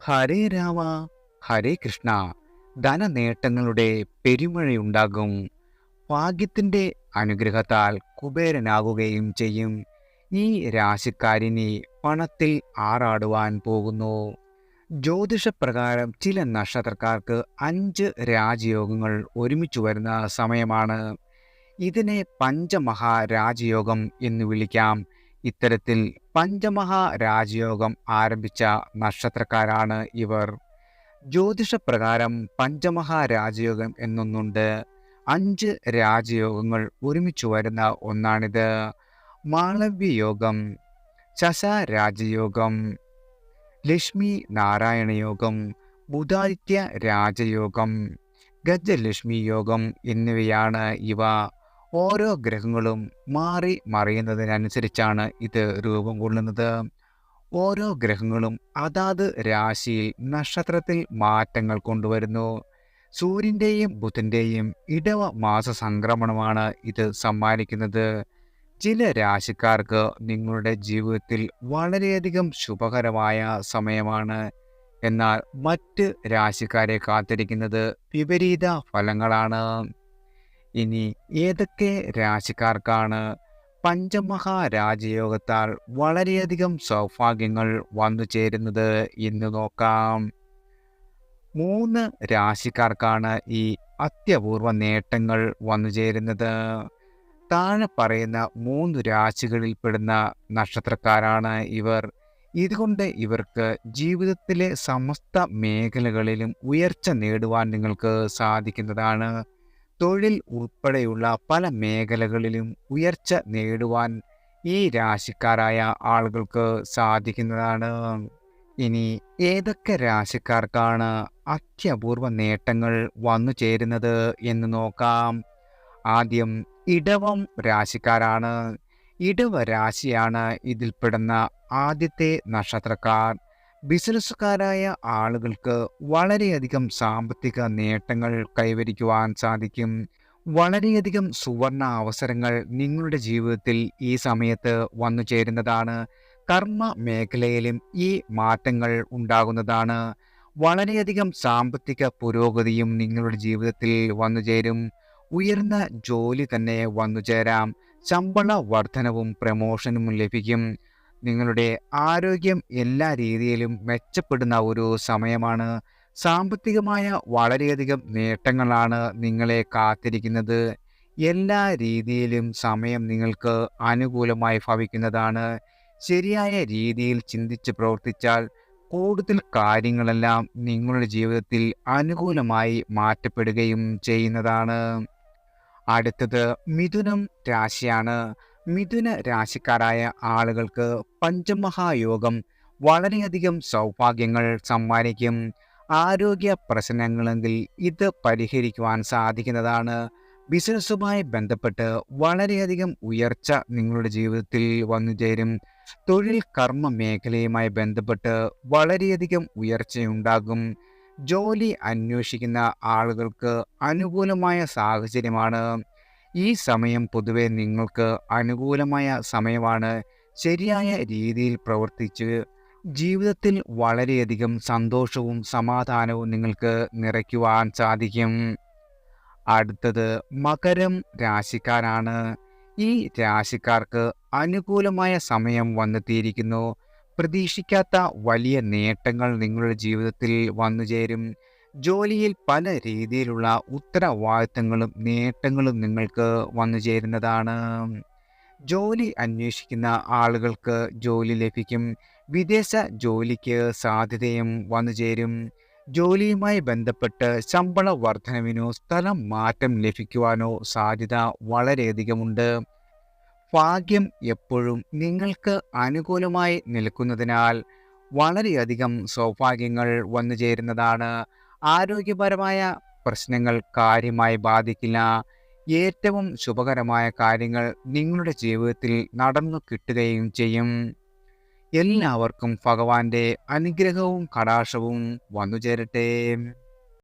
ഹരേ രാമ ഹരേ കൃഷ്ണ. ധനനേട്ടങ്ങളുടെ പെരുമഴയുണ്ടാകും. ഭാഗ്യത്തിന്റെ അനുഗ്രഹത്താൽ കുബേരനാകുകയും ചെയ്യും. ഈ രാശിക്കാരിനി പണത്തിൽ ആറാടുവാൻ പോകുന്നു. ജ്യോതിഷപ്രകാരം ചില നക്ഷത്രക്കാർക്ക് 5 രാജയോഗങ്ങൾ ഒരുമിച്ചു വരുന്ന സമയമാണ്. ഇതിനെ പഞ്ചമഹാരാജയോഗം എന്ന് വിളിക്കാം. ഇത്തരത്തിൽ പഞ്ചമഹാരാജയോഗം ആരംഭിച്ച നക്ഷത്രക്കാരാണ് ഇവർ. ജ്യോതിഷപ്രകാരം പഞ്ചമഹാരാജയോഗം എന്നൊന്നുണ്ട്. 5 രാജയോഗങ്ങൾ ഒരുമിച്ചു വരുന്ന ഒന്നാണിത്. മാളവ്യയോഗം, ശശരാജയോഗം, ലക്ഷ്മി നാരായണ യോഗം, ബുധാദിത്യ രാജയോഗം, ഗജലക്ഷ്മി യോഗം എന്നിവയാണ് ഇവ. ഓരോ ഗ്രഹങ്ങളും മാറി മറിയുന്നതിനനുസരിച്ചാണ് ഇത് രൂപം കൊള്ളുന്നത്. ഓരോ ഗ്രഹങ്ങളും അതാത് രാശിയിൽ നക്ഷത്രത്തിൽ മാറ്റങ്ങൾ കൊണ്ടുവരുന്നു. സൂര്യൻ്റെയും ബുധൻ്റെയും ഇടവ മാസ സംക്രമണമാണ് ഇത് സമ്മാനിക്കുന്നത്. ചില രാശിക്കാർക്ക് നിങ്ങളുടെ ജീവിതത്തിൽ വളരെയധികം ശുഭകരമായ സമയമാണ്. എന്നാൽ മറ്റ് രാശിക്കാരെ കാത്തിരിക്കുന്നത് വിപരീത ഫലങ്ങളാണ്. ഇനി ഏതൊക്കെ രാശിക്കാർക്കാണ് പഞ്ചമഹാരാജയോഗത്താൽ വളരെയധികം സൗഭാഗ്യങ്ങൾ വന്നു ചേരുന്നത് എന്ന് നോക്കാം. 3 രാശിക്കാർക്കാണ് ഈ അത്യപൂർവ നേട്ടങ്ങൾ വന്നു ചേരുന്നത്. താഴെ പറയുന്ന 3 രാശികളിൽപ്പെടുന്ന നക്ഷത്രക്കാരാണ് ഇവർ. ഇതുകൊണ്ട് ഇവർക്ക് ജീവിതത്തിലെ സമസ്ത മേഖലകളിലും ഉയർച്ച നേടുവാൻ നിങ്ങൾക്ക് സാധിക്കുന്നതാണ്. തൊഴിൽ ഉൾപ്പെടെയുള്ള പല മേഖലകളിലും ഉയർച്ച നേടുവാൻ ഈ രാശിക്കാരായ ആളുകൾക്ക് സാധിക്കുന്നതാണ്. ഇനി ഏതൊക്കെ രാശിക്കാർക്കാണ് അത്യപൂർവ നേട്ടങ്ങൾ വന്നു ചേരുന്നത് എന്ന് നോക്കാം. ആദ്യം ഇടവം രാശിക്കാരാണ്. ഇടവ രാശിയാണ് ഇതിൽപ്പെടുന്ന ആദ്യത്തെ നക്ഷത്രക്കാർ. ബിസിനസ്സുകാരായ ആളുകൾക്ക് വളരെയധികം സാമ്പത്തിക നേട്ടങ്ങൾ കൈവരിക്കുവാൻ സാധിക്കും. വളരെയധികം സുവർണ അവസരങ്ങൾ നിങ്ങളുടെ ജീവിതത്തിൽ ഈ സമയത്ത് വന്നു ചേരുന്നതാണ്. കർമ്മ മേഖലയിലും ഈ മാറ്റങ്ങൾ ഉണ്ടാകുന്നതാണ്. വളരെയധികം സാമ്പത്തിക പുരോഗതിയും നിങ്ങളുടെ ജീവിതത്തിൽ വന്നു ചേരും. ഉയർന്ന ജോലി തന്നെ വന്നു ചേരാം. ശമ്പള വർധനവും പ്രമോഷനും ലഭിക്കും. നിങ്ങളുടെ ആരോഗ്യം എല്ലാ രീതിയിലും മെച്ചപ്പെടുന്ന ഒരു സമയമാണ്. സാമ്പത്തികമായ വളരെയധികം നേട്ടങ്ങളാണ് നിങ്ങളെ കാത്തിരിക്കുന്നത്. എല്ലാ രീതിയിലും സമയം നിങ്ങൾക്ക് അനുകൂലമായി ഭവിക്കുന്നതാണ്. ശരിയായ രീതിയിൽ ചിന്തിച്ച് പ്രവർത്തിച്ചാൽ കൂടുതൽ കാര്യങ്ങളെല്ലാം നിങ്ങളുടെ ജീവിതത്തിൽ അനുകൂലമായി മാറ്റപ്പെടുകയും ചെയ്യുന്നതാണ്. അടുത്തത് മിഥുനം രാശിയാണ്. മിഥുന രാശിക്കാരായ ആളുകൾക്ക് പഞ്ചമഹായോഗം വളരെയധികം സൗഭാഗ്യങ്ങൾ സമ്മാനിക്കും. ആരോഗ്യ പ്രശ്നങ്ങളെങ്കിൽ ഇത് പരിഹരിക്കുവാൻ സാധിക്കുന്നതാണ്. ബിസിനസ്സുമായി ബന്ധപ്പെട്ട് വളരെയധികം ഉയർച്ച നിങ്ങളുടെ ജീവിതത്തിൽ വന്നു ചേരും. തൊഴിൽ കർമ്മ മേഖലയുമായി ബന്ധപ്പെട്ട് വളരെയധികം ഉയർച്ചയുണ്ടാകും. ജോലി അന്വേഷിക്കുന്ന ആളുകൾക്ക് അനുകൂലമായ സാഹചര്യമാണ്. ഈ സമയം പൊതുവെ നിങ്ങൾക്ക് അനുകൂലമായ സമയമാണ്. ശരിയായ രീതിയിൽ പ്രവർത്തിച്ച് ജീവിതത്തിൽ വളരെയധികം സന്തോഷവും സമാധാനവും നിങ്ങൾക്ക് നിറയ്ക്കുവാൻ സാധിക്കും. അടുത്തത് മകരം രാശിക്കാരാണ്. ഈ രാശിക്കാർക്ക് അനുകൂലമായ സമയം വന്നെത്തിയിരിക്കുന്നു. പ്രതീക്ഷിക്കാത്ത വലിയ നേട്ടങ്ങൾ നിങ്ങളുടെ ജീവിതത്തിൽ വന്നു ചേരും. ജോലിയിൽ പല രീതിയിലുള്ള ഉത്തരവാദിത്തങ്ങളും നേട്ടങ്ങളും നിങ്ങൾക്ക് വന്നു ചേരുന്നതാണ്. ജോലി അന്വേഷിക്കുന്ന ആളുകൾക്ക് ജോലി ലഭിക്കും. വിദേശ ജോലിക്ക് സാധ്യതയും വന്നു ചേരും. ജോലിയുമായി ബന്ധപ്പെട്ട് ശമ്പള വർധനവിനോ സ്ഥലം മാറ്റം ലഭിക്കുവാനോ സാധ്യത വളരെയധികമുണ്ട്. ഭാഗ്യം എപ്പോഴും നിങ്ങൾക്ക് അനുകൂലമായി നിൽക്കുന്നതിനാൽ വളരെയധികം സൗഭാഗ്യങ്ങൾ വന്നു ചേരുന്നതാണ്. ആരോഗ്യപരമായ പ്രശ്നങ്ങൾ കാര്യമായി ബാധിക്കില്ല. ഏറ്റവും ശുഭകരമായ കാര്യങ്ങൾ നിങ്ങളുടെ ജീവിതത്തിൽ നടന്നു കിട്ടുകയും ചെയ്യും. എല്ലാവർക്കും ഭഗവാന്റെ അനുഗ്രഹവും കടാക്ഷവും വന്നു ചേരട്ടെ.